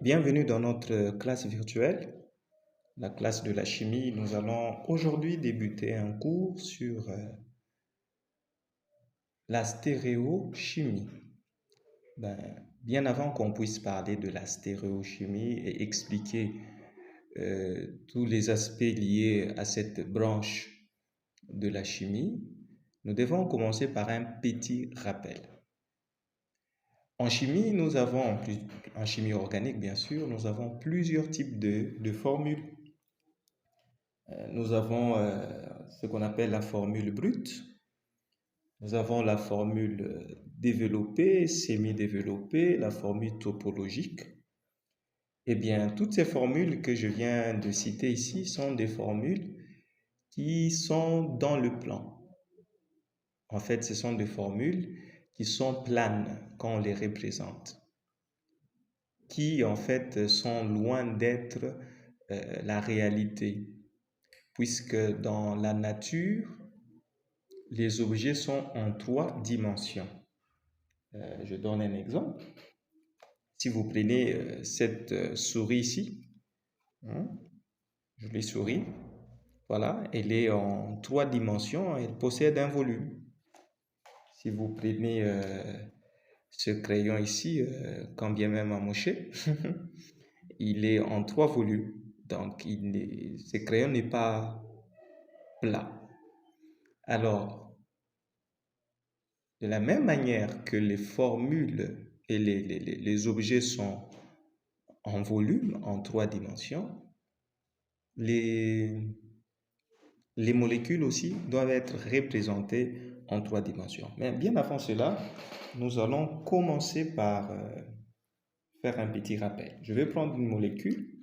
Bienvenue dans notre classe virtuelle, la classe de la chimie. Nous allons aujourd'hui débuter un cours sur la stéréochimie. Bien avant qu'on puisse parler de la stéréochimie et expliquer tous les aspects liés à cette branche de la chimie, nous devons commencer par un petit rappel. En chimie, en chimie organique bien sûr, nous avons plusieurs types de formules. Nous avons ce qu'on appelle la formule brute, nous avons la formule développée, semi-développée, la formule topologique. Eh bien, toutes ces formules que je viens de citer ici sont des formules qui sont dans le plan. En fait, ce sont des formules qui sont planes quand on les représente, qui en fait sont loin d'être la réalité, puisque dans la nature, les objets sont en 3 dimensions. Je donne un exemple. Si vous prenez cette souris ici, hein, jolie souris, voilà, elle est en 3 dimensions, elle possède un volume. Si vous prenez ce crayon ici, quand bien même amoché, il est en 3 volumes. Donc, ce crayon n'est pas plat. Alors, de la même manière que les formules et les objets sont en volume, en 3 dimensions, les molécules aussi doivent être représentées en 3 dimensions. Mais bien avant cela, nous allons commencer par faire un petit rappel. Je vais prendre une molécule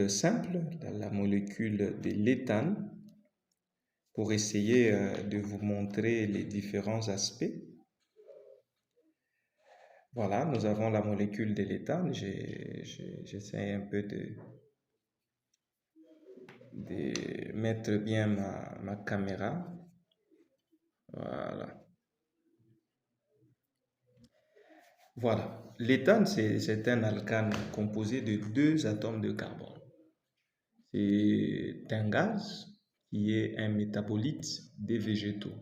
simple, la molécule de l'éthane, pour essayer de vous montrer les différents aspects. Voilà, nous avons la molécule de l'éthane. J'essaie un peu de mettre bien ma caméra. Voilà. Voilà. L'éthane, c'est un alcane composé de 2 atomes de carbone. C'est un gaz qui est un métabolite des végétaux.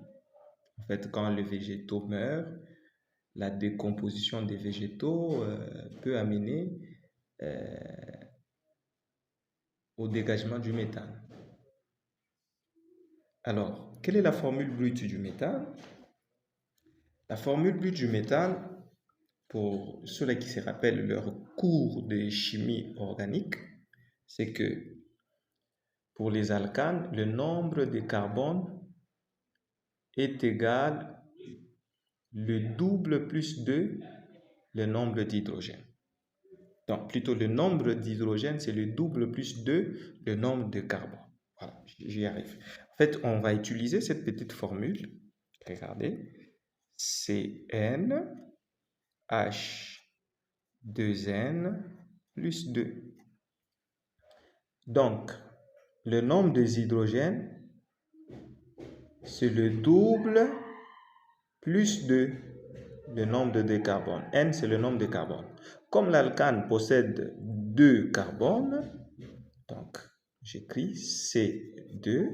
En fait, quand les végétaux meurent, la décomposition des végétaux peut amener au dégagement du méthane. Alors, quelle est la formule brute du méthane? La formule brute du méthane, pour ceux qui se rappellent leur cours de chimie organique, c'est que pour les alcanes, le nombre de carbone est égal le double plus 2 le nombre d'hydrogène. Donc, plutôt le nombre d'hydrogène, c'est le double plus 2 le nombre de carbone. Voilà, j'y arrive. En fait, on va utiliser cette petite formule. Regardez. C'est N H2N plus 2. Donc, le nombre des hydrogènes, c'est le double plus 2 le nombre de carbone. N, c'est le nombre de carbone. Comme l'alcane possède 2 carbones, donc j'écris C2.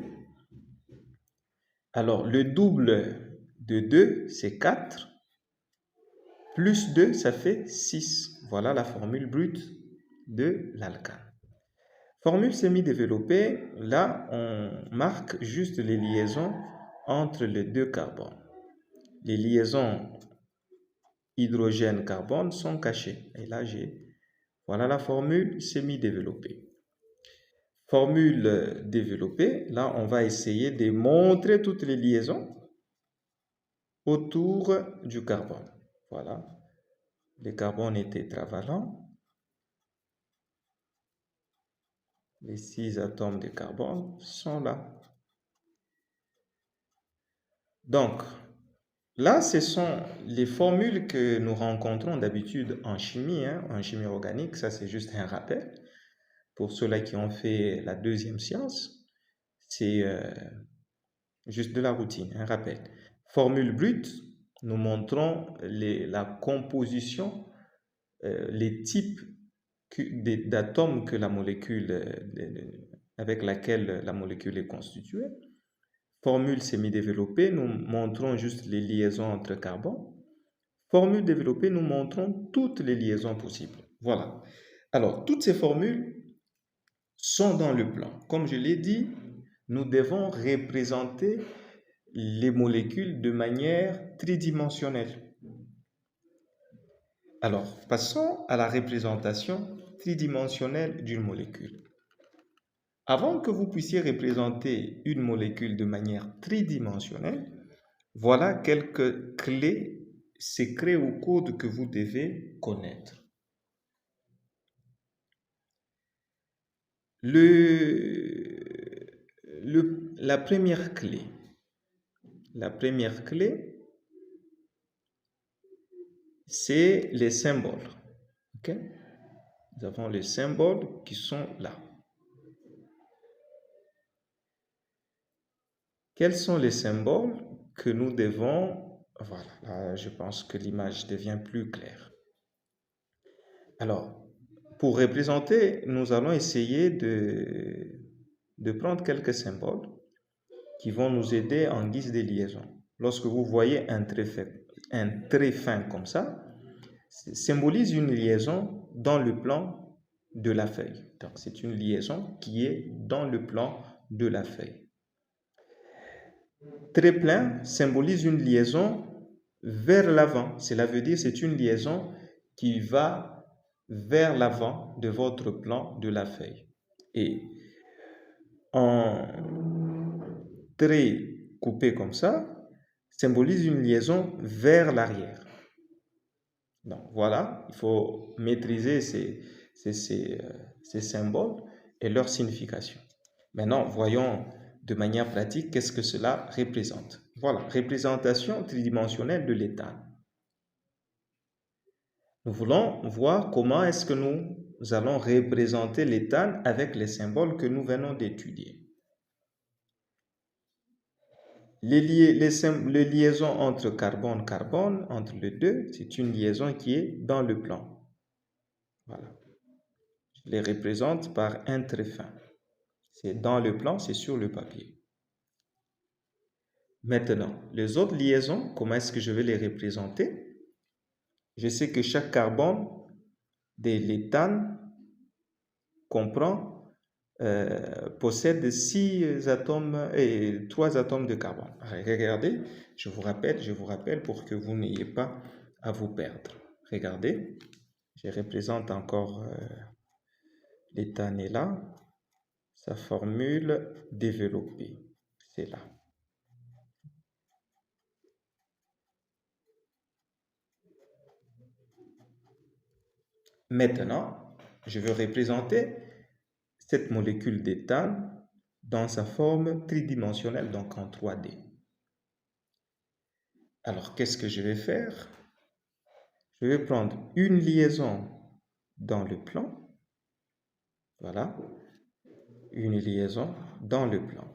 Alors, le double de 2, c'est 4. Plus 2, ça fait 6. Voilà la formule brute de l'alcane. Formule semi-développée, là, on marque juste les liaisons entre les 2 carbones. Les liaisons hydrogène-carbone sont cachées. Et là, voilà la formule semi-développée. Formule développée, là, on va essayer de montrer toutes les liaisons autour du carbone. Voilà. Le carbone est tétravalent. Les 6 atomes de carbone sont là. Donc, là, ce sont les formules que nous rencontrons d'habitude en chimie, en chimie organique. Ça, c'est juste un rappel. Pour ceux-là qui ont fait la 2e science, c'est juste de la routine, un rappel. Formule brute, nous montrons la composition, les types d'atomes que la molécule, avec laquelle la molécule est constituée. Formule semi-développée, nous montrons juste les liaisons entre carbone. Formule développée, nous montrons toutes les liaisons possibles. Voilà. Alors, toutes ces formules sont dans le plan. Comme je l'ai dit, nous devons représenter les molécules de manière tridimensionnelle. Alors, passons à la représentation tridimensionnelle d'une molécule. Avant que vous puissiez représenter une molécule de manière tridimensionnelle, voilà quelques clés, secrets ou codes que vous devez connaître. La première clé, c'est les symboles. Okay? Nous avons les symboles qui sont là. Quels sont les symboles que nous devons... Voilà, là, je pense que l'image devient plus claire. Alors, pour représenter, nous allons essayer de prendre quelques symboles qui vont nous aider en guise de liaison. Lorsque vous voyez un trait fin comme ça, symbolise une liaison dans le plan de la feuille. Donc, c'est une liaison qui est dans le plan de la feuille. Trait plein symbolise une liaison vers l'avant. Cela veut dire que c'est une liaison qui va vers l'avant de votre plan de la feuille. Et en trait coupé comme ça, symbolise une liaison vers l'arrière. Donc voilà, il faut maîtriser ces symboles et leur signification. Maintenant, voyons de manière pratique qu'est-ce que cela représente. Voilà, représentation tridimensionnelle de l'éthane. Nous voulons voir comment est-ce que nous allons représenter l'éthane avec les symboles que nous venons d'étudier. Les liaisons entre carbone-carbone, entre les deux, c'est une liaison qui est dans le plan. Voilà. Je les représente par un trait fin. C'est dans le plan, c'est sur le papier. Maintenant, les autres liaisons, comment est-ce que je vais les représenter? Je sais que chaque carbone de l'éthane possède 6 atomes et 3 atomes de carbone. Regardez, je vous rappelle pour que vous n'ayez pas à vous perdre. Regardez, je représente encore l'éthane est là, sa formule développée, c'est là. Maintenant, je veux représenter cette molécule d'éthane dans sa forme tridimensionnelle, donc en 3D. Alors, qu'est-ce que je vais faire? Je vais prendre une liaison dans le plan. Voilà, une liaison dans le plan.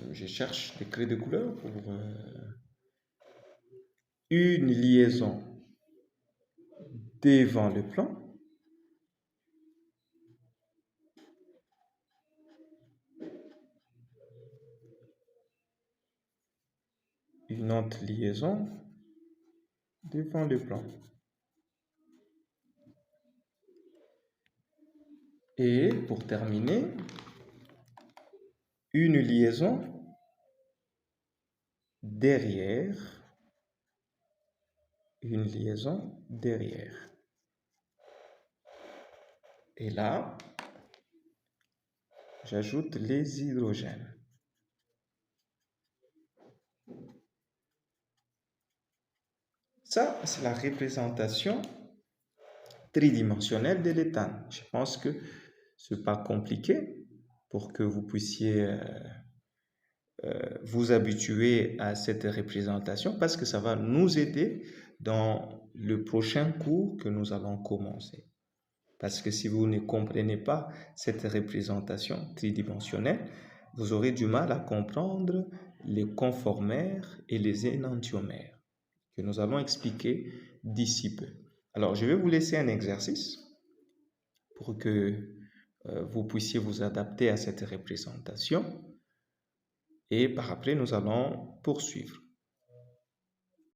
Je cherche des craies de couleur pour... une liaison devant le plan. Une autre liaison devant le plan. Et pour terminer, une liaison derrière. Une liaison derrière. Et là, j'ajoute les hydrogènes. Ça, c'est la représentation tridimensionnelle de l'éthane. Je pense que ce n'est pas compliqué pour que vous puissiez vous habituer à cette représentation parce que ça va nous aider dans le prochain cours que nous allons commencer. Parce que si vous ne comprenez pas cette représentation tridimensionnelle, vous aurez du mal à comprendre les conformères et les énantiomères que nous allons expliquer d'ici peu. Alors, je vais vous laisser un exercice pour que vous puissiez vous adapter à cette représentation et par après, nous allons poursuivre.